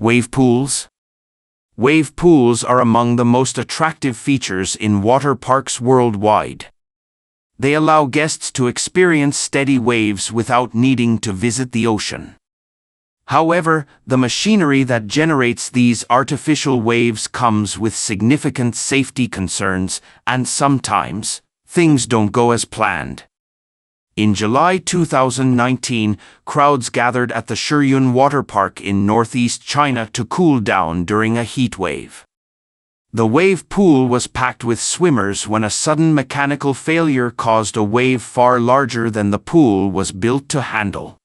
Wave pools? Wave pools are among the most attractive features in water parks worldwide. They allow guests to experience steady waves without needing to visit the ocean. However, the machinery that generates these artificial waves comes with significant safety concerns, and sometimes, things don't go as planned. In July 2019, crowds gathered at the Shiyun Water Park in northeast China to cool down during a heat wave. The wave pool was packed with swimmers when a sudden mechanical failure caused a wave far larger than the pool was built to handle.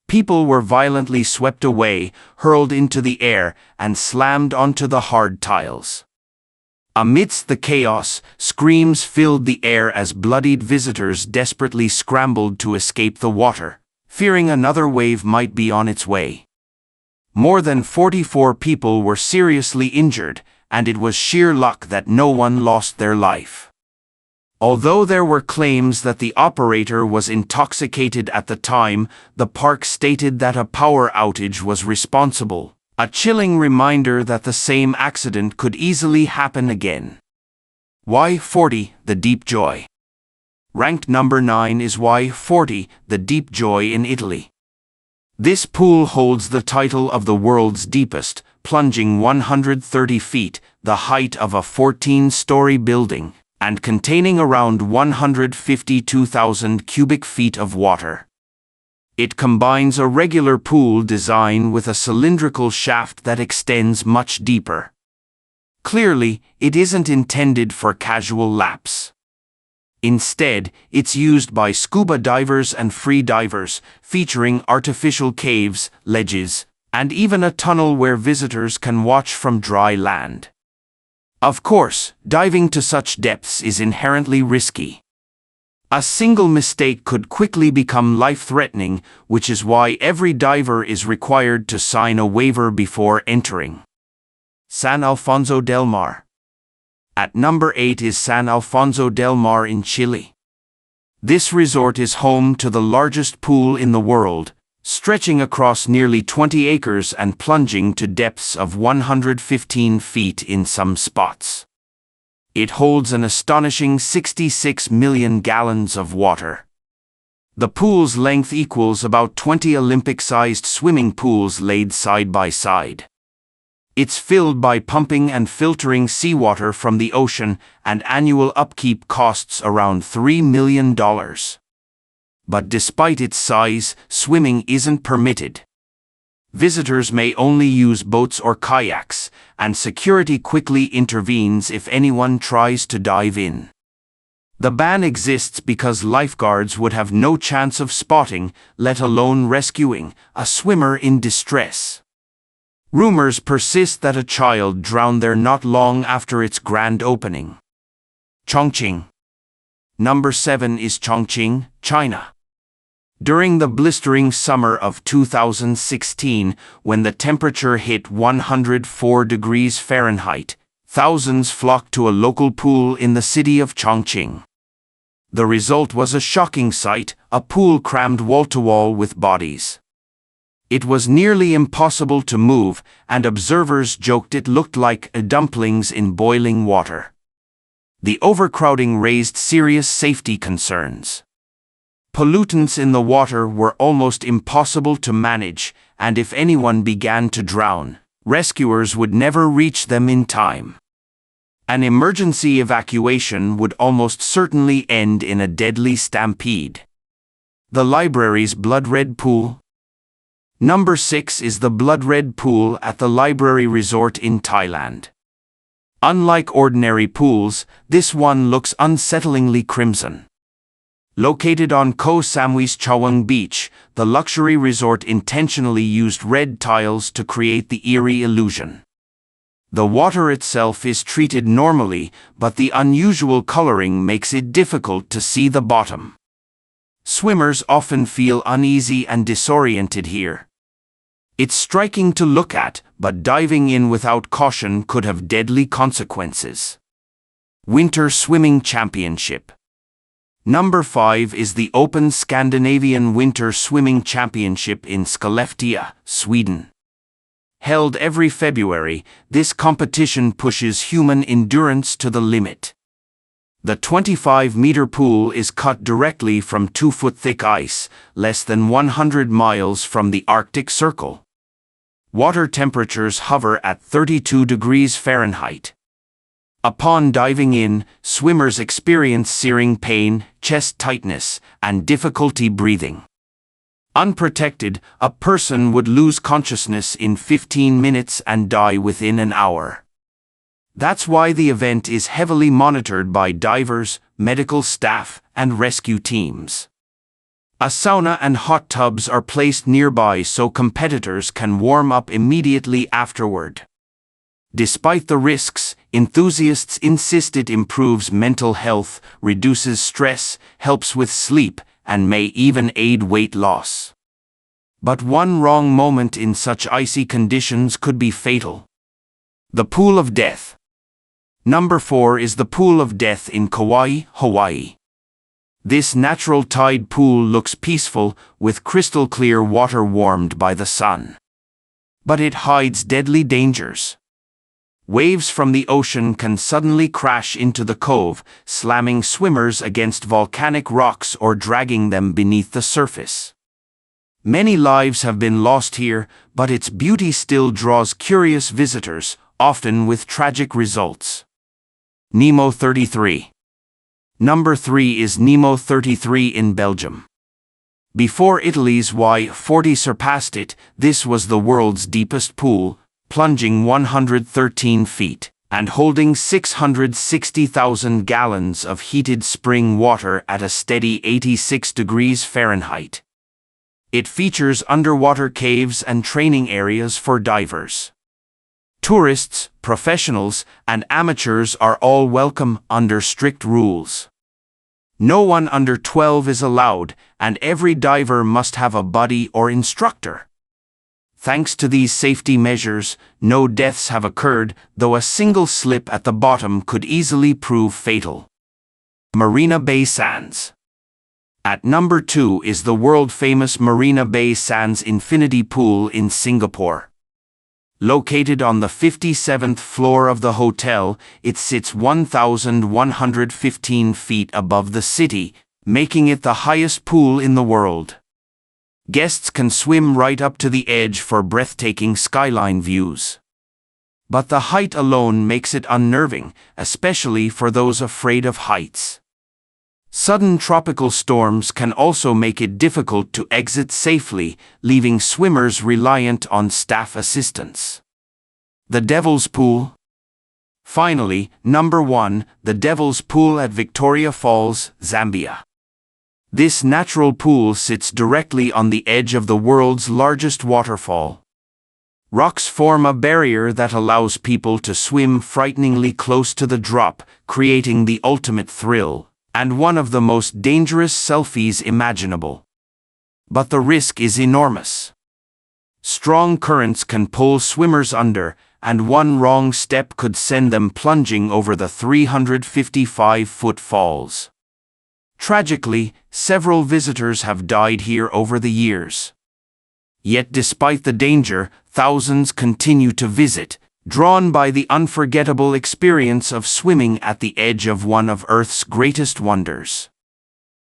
People were violently swept away, hurled into the air, and slammed onto the hard tiles. Amidst the chaos, screams filled the air as bloodied visitors desperately scrambled to escape the water, fearing another wave might be on its way. More than 44 people were seriously injured, and it was sheer luck that no one lost their life. Although there were claims that the operator was intoxicated at the time, the park stated that a power outage was responsible. A chilling reminder that the same accident could easily happen again. Y40, the Deep Joy. Ranked number 9 is Y40, the Deep Joy in Italy. This pool holds the title of the world's deepest, plunging 130 feet, the height of a 14-story building, and containing around 152,000 cubic feet of water. It combines a regular pool design with a cylindrical shaft that extends much deeper. Clearly, it isn't intended for casual laps. Instead, it's used by scuba divers and free divers, featuring artificial caves, ledges, and even a tunnel where visitors can watch from dry land. Of course, diving to such depths is inherently risky. A single mistake could quickly become life-threatening, which is why every diver is required to sign a waiver before entering. San Alfonso del Mar. At number 8 is San Alfonso del Mar in Chile. This resort is home to the largest pool in the world, stretching across nearly 20 acres and plunging to depths of 115 feet in some spots. It holds an astonishing 66 million gallons of water. The pool's length equals about 20 Olympic-sized swimming pools laid side by side. It's filled by pumping and filtering seawater from the ocean, and annual upkeep costs around $3 million. But despite its size, swimming isn't permitted. Visitors may only use boats or kayaks, and security quickly intervenes if anyone tries to dive in. The ban exists because lifeguards would have no chance of spotting, let alone rescuing, a swimmer in distress. Rumors persist that a child drowned there not long after its grand opening. Chongqing. Number 7 is Chongqing, China. During the blistering summer of 2016, when the temperature hit 104 degrees Fahrenheit, thousands flocked to a local pool in the city of Chongqing. The result was a shocking sight, a pool crammed wall-to-wall with bodies. It was nearly impossible to move, and observers joked it looked like dumplings in boiling water. The overcrowding raised serious safety concerns. Pollutants in the water were almost impossible to manage, and if anyone began to drown, rescuers would never reach them in time. An emergency evacuation would almost certainly end in a deadly stampede. The library's blood-red pool. Number 6 is the blood-red pool at the Library Resort in Thailand. Unlike ordinary pools, this one looks unsettlingly crimson. Located on Koh Samui's Chaweng Beach, the luxury resort intentionally used red tiles to create the eerie illusion. The water itself is treated normally, but the unusual coloring makes it difficult to see the bottom. Swimmers often feel uneasy and disoriented here. It's striking to look at, but diving in without caution could have deadly consequences. Winter Swimming Championship. Number 5 is the Open Scandinavian Winter Swimming Championship in Skellefteå, Sweden. Held every February, this competition pushes human endurance to the limit. The 25-meter pool is cut directly from 2-foot-thick ice, less than 100 miles from the Arctic Circle. Water temperatures hover at 32 degrees Fahrenheit. Upon diving in, swimmers experience searing pain, chest tightness, and difficulty breathing. Unprotected, a person would lose consciousness in 15 minutes and die within an hour. That's why the event is heavily monitored by divers, medical staff, and rescue teams. A sauna and hot tubs are placed nearby so competitors can warm up immediately afterward. Despite the risks, enthusiasts insist it improves mental health, reduces stress, helps with sleep, and may even aid weight loss. But one wrong moment in such icy conditions could be fatal. The Pool of Death. Number 4 is the Pool of Death in Kauai, Hawaii. This natural tide pool looks peaceful, with crystal clear water warmed by the sun. But it hides deadly dangers. Waves from the ocean can suddenly crash into the cove, slamming swimmers against volcanic rocks or dragging them beneath the surface. Many lives have been lost here, but its beauty still draws curious visitors, often with tragic results. Nemo 33. Number 3 is Nemo 33 in Belgium. Before Italy's Y40 surpassed it, this was the world's deepest pool, plunging 113 feet, and holding 660,000 gallons of heated spring water at a steady 86 degrees Fahrenheit. It features underwater caves and training areas for divers. Tourists, professionals, and amateurs are all welcome under strict rules. No one under 12 is allowed, and every diver must have a buddy or instructor. Thanks to these safety measures, no deaths have occurred, though a single slip at the bottom could easily prove fatal. Marina Bay Sands. At number 2 is the world-famous Marina Bay Sands Infinity Pool in Singapore. Located on the 57th floor of the hotel, it sits 1,115 feet above the city, making it the highest pool in the world. Guests can swim right up to the edge for breathtaking skyline views. But the height alone makes it unnerving, especially for those afraid of heights. Sudden tropical storms can also make it difficult to exit safely, leaving swimmers reliant on staff assistance. The Devil's Pool. Finally, number 1, the Devil's Pool at Victoria Falls, Zambia. This natural pool sits directly on the edge of the world's largest waterfall. Rocks form a barrier that allows people to swim frighteningly close to the drop, creating the ultimate thrill, and one of the most dangerous selfies imaginable. But the risk is enormous. Strong currents can pull swimmers under, and one wrong step could send them plunging over the 355-foot falls. Tragically, several visitors have died here over the years. Yet despite the danger, thousands continue to visit, drawn by the unforgettable experience of swimming at the edge of one of Earth's greatest wonders.